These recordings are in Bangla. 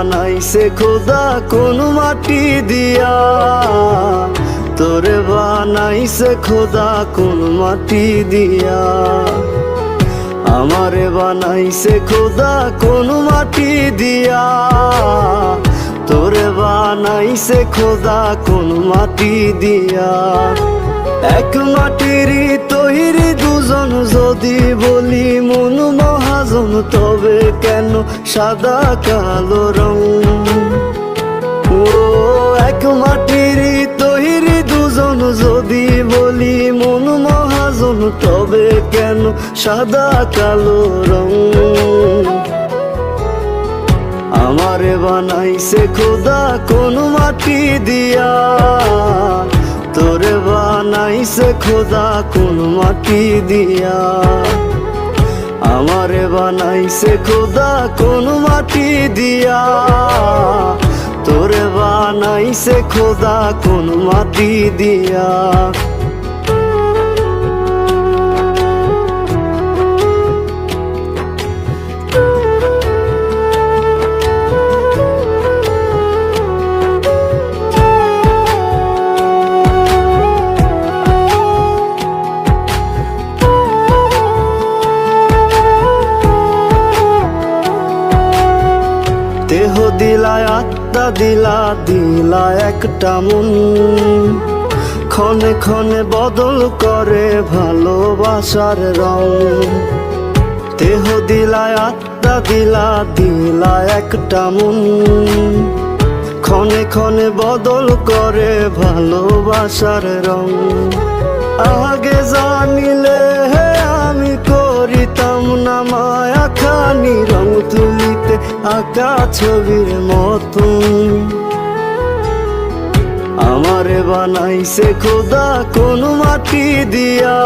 বানাইছে খোদা কোন মাটি দিয়া, তোরে বানাইছে খোদা কোন মাটি দিয়া। আমারে বানাইছে খোদা কোন মাটি দিয়া, তোরে বানাইছে খোদা কোন মাটি দিয়া। এক মাটিরই তৈরি দুজন, যদি বলি মন মহাজন, তবে কেন সাদা কালো রং? ও এক মাটিরই তৈরি দুজন, যদি বলি মন মহাজন, তবে কেন সাদা কালো রং? আমারে বানাইছে খোদা কোন মাটি দিয়া, তোরে বানাইছে খোদা কোন মাটি দিয়া। আমারে বানাইছে খোদা কোন মাটি দিয়া, তোরে বানাইছে খোদা কোন মাটি দিয়া। দেহ দিলায় আত্মা দিলা, দিলা একটা মন, ক্ষণে ক্ষণে বদল করে ভালোবাসার রং। দেহ দিলায় আত্মা দিলা, দিলা একটা মন, ক্ষণে ক্ষণে বদল করে ভালোবাসার রং। আগে জানিলে আমি করিতাম না মায়া খানি, রং তুলিতে আঁকা ছবির মতন। আমারে বানাইছে খোদা কোন মাটি দিয়া,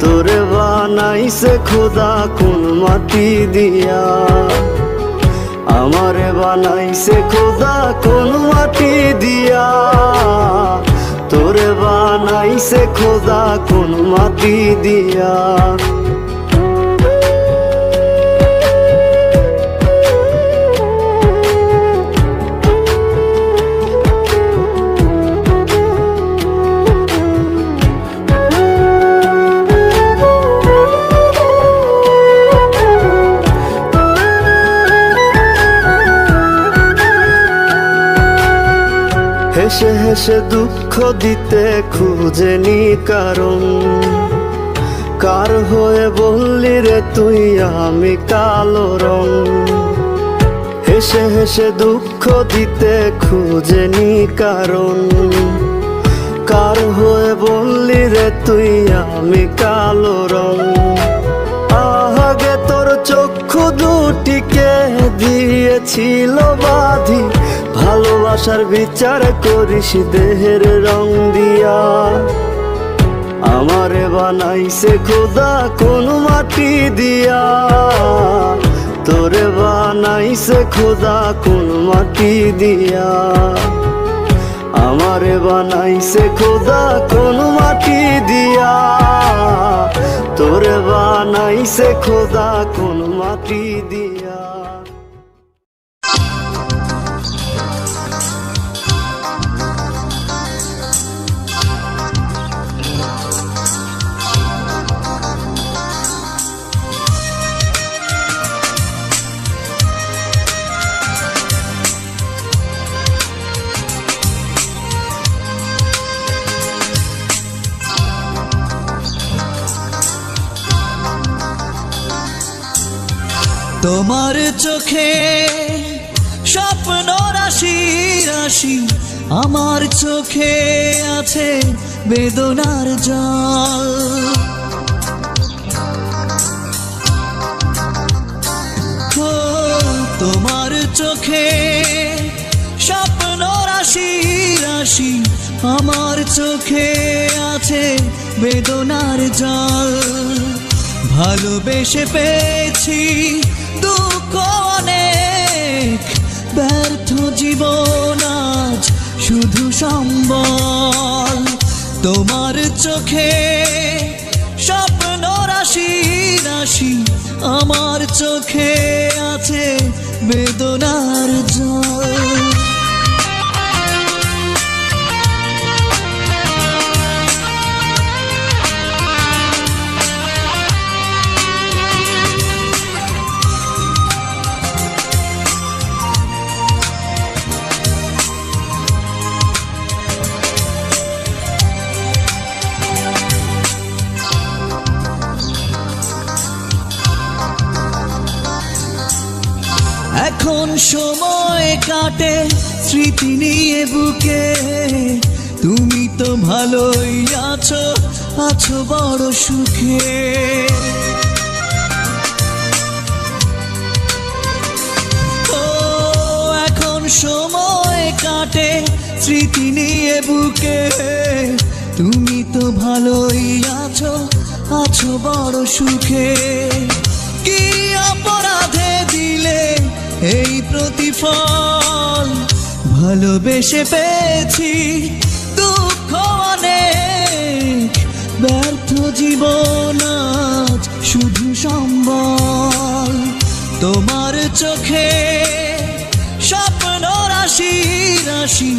তোরে বানাইছে খোদা কোন মাটি দিয়া। আমারে বানাইছে খোদা কোন মাটি দিয়া, তোরে বানাইছে খোদা কোন মাটি দিয়া। হেসে হেসে দুঃখ দিতে খুঁজেনি কারণ, কার হয়ে বললি রে তুই আমি কালো রং? হেসে হেসে দুঃখ দিতে খুঁজেনি কারণ, কার হয়ে বললি রে তুই আমি কালো রং? আগে তোর চক্ষু দুটিকে দিয়েছিল বাঁধি, ভালোবাসার বিচার করিস দেহের রং দিয়া। আমারে বানাইছে খোদা কোন মাটি দিয়া, তোরে বানাইছে খোদা কোন মাটি দিয়া। আমারে বানাইছে খোদা কোন মাটি দিয়া, তোরে বানাইছে খোদা কোন মাটি দিয়া। তোমার চোখে স্বপ্ন রাশি রাশি, আমার চোখে আছে বেদনার জল। তোমার চোখে স্বপ্ন রাশি রাশি, আমার চোখে আছে বেদনার জল। ভালোবেসে পেয়েছি দুঃখ অনেক, ব্যর্থ জীবন আজ শুধু সম্বল। তোমার চোখে স্বপ্ন রাশি রাশি, আমার চোখে আছে বেদনার জল। এখন সময় কাটে স্মৃতি নিয়ে বুকে, তুমি তো ভালোই আছো, আছো বড় সুখে। ও এখন সময় কাটে স্মৃতি নিয়ে বুকে, তুমি তো ভালোই আছো, আছো বড় সুখে। কি অপরাধে দিলে এই প্রতিফল, ভালোবেসে পেয়েছি দুঃখ অনেক, ব্যর্থ জীবন আজ শুধু সম্বল। তোমার চোখে স্বপ্ন রাশি রাশি,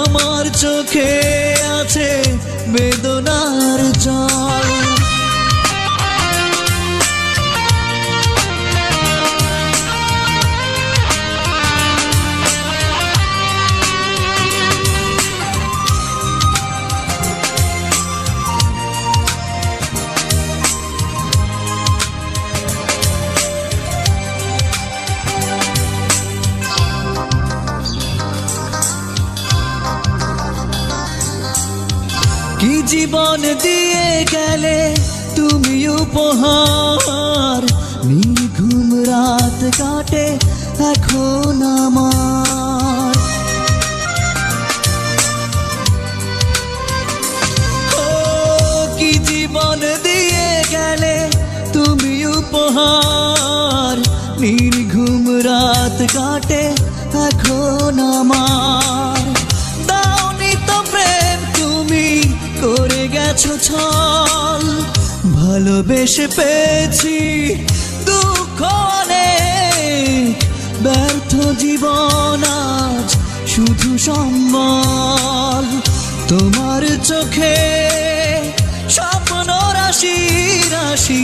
আমার চোখে আছে বেদনার জল। কি জীবন দিয়ে গেলে তুমি উপহার, নির্ঘুম রাত কাটে এখন আমার। ও কি জীবন দিয়ে গেলে তুমি উপহার, নির্ঘুম রাত কাটে এখন আমার। দাওনি তো প্রেম তুমি করে গেছো ছল, ভালোবেসে পেয়েছি দুঃখ অনেক, ব্যর্থ জীবন আজ শুধু সম্বল। তোমার চোখে স্বপ্ন রাশি রাশি,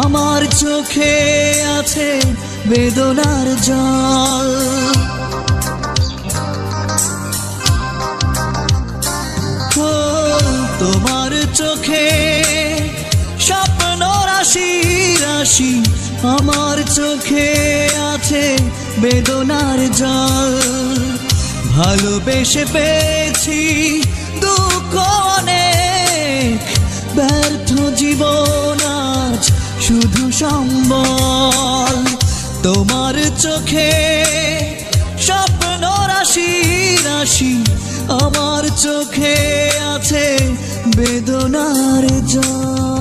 আমার চোখে আছে বেদনার জল। তোমার চোখে স্বপ্ন রাশি রাশি, আমার চোখে আছে বেদনার জল। ভালোবেসে পেয়েছি দুঃখ অনেক, ব্যর্থ জীবন আজ শুধু সম্বল। তোমার চোখে স্বপ্ন রাশি রাশি, আমার চোখে আছে বেদনার জল।